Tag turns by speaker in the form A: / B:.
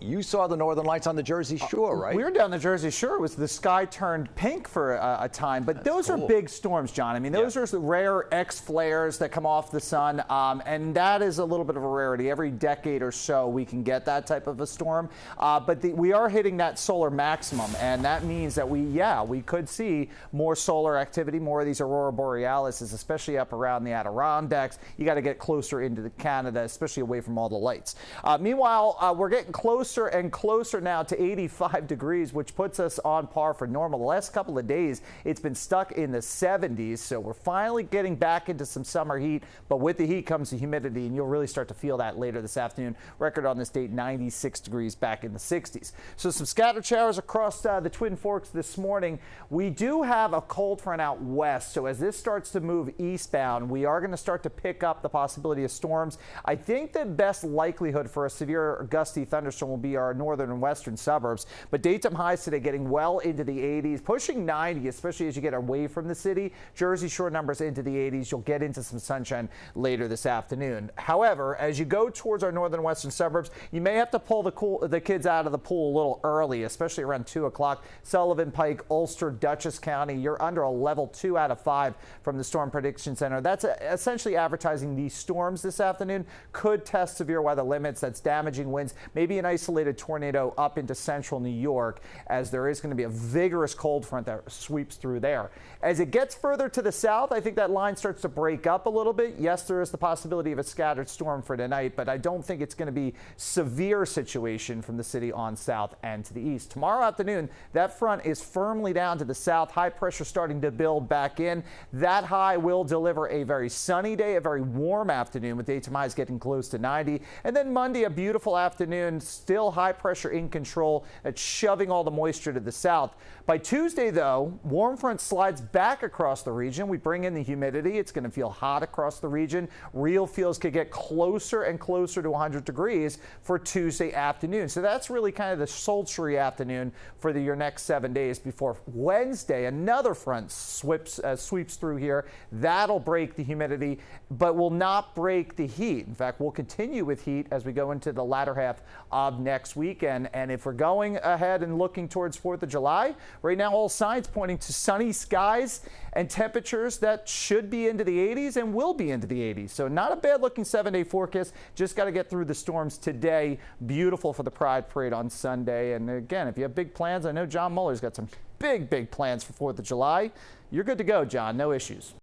A: You saw the northern lights on the Jersey Shore, right?
B: We were down the Jersey Shore. It was the sky turned pink for a time, but those are big storms, John. I mean, those are the rare X flares that come off the sun, and that is a little bit of a rarity. Every decade or so, we can get that type of a storm, but we are hitting that solar maximum, and that means that we could see more solar activity, more of these aurora borealis, especially up around the Adirondacks. You got to get closer into Canada, especially away from all the lights. Meanwhile, we're getting closer and closer now to 85 degrees, which puts us on par for normal. The last couple of days, it's been stuck in the 70s, so we're finally getting back into some summer heat, but with the heat comes the humidity, and you'll really start to feel that later this afternoon. Record on this date, 96 degrees back in the 60s. So some scattered showers across the Twin Forks this morning. We do have a cold front out west, so as this starts to move eastbound, we are going to start to pick up the possibility of storms. I think the best likelihood for a severe gusty thunderstorm will be our northern and western suburbs, but daytime highs today getting well into the 80s, pushing 90, especially as you get away from the city. Jersey Shore numbers into the 80s. You'll get into some sunshine later this afternoon. However, as you go towards our northern and western suburbs, you may have to pull the kids out of the pool a little early, especially around 2 o'clock. Sullivan, Pike, Ulster, Dutchess County, you're under a level 2 out of 5 from the Storm Prediction Center. That's essentially advertising these storms this afternoon could test severe weather limits. That's damaging winds, maybe an isolated tornado up into central New York, as there is going to be a vigorous cold front that sweeps through there. As it gets further to the south, I think that line starts to break up a little bit. Yes, there is the possibility of a scattered storm for tonight, but I don't think it's going to be severe situation from the city on south and to the east. Tomorrow afternoon, that front is firmly down to the south. High pressure starting to build back in. That high will deliver a very sunny day, a very warm afternoon with daytime highs getting close to 90. And then Monday, a beautiful afternoon, still high pressure in control. That's shoving all the moisture to the south. By Tuesday, though, warm front slides back across the region. We bring in the humidity. It's going to feel hot across the region. Real feels could get closer and closer to 100 degrees for Tuesday afternoon. So that's really kind of the sultry afternoon for your next 7 days before Wednesday. Another front sweeps through here. That'll break the humidity, but will not break the heat. In fact, we'll continue with heat as we go into the latter half of next weekend. And if we're going ahead and looking towards 4th of July, right now all signs pointing to sunny skies and temperatures that should be into the 80s and will be into the 80s. So not a bad looking 7-day forecast. Just got to get through the storms today. Beautiful for the Pride Parade on Sunday. And again, if you have big plans, I know John Muller's got some big plans for 4th of July. You're good to go, John. No issues.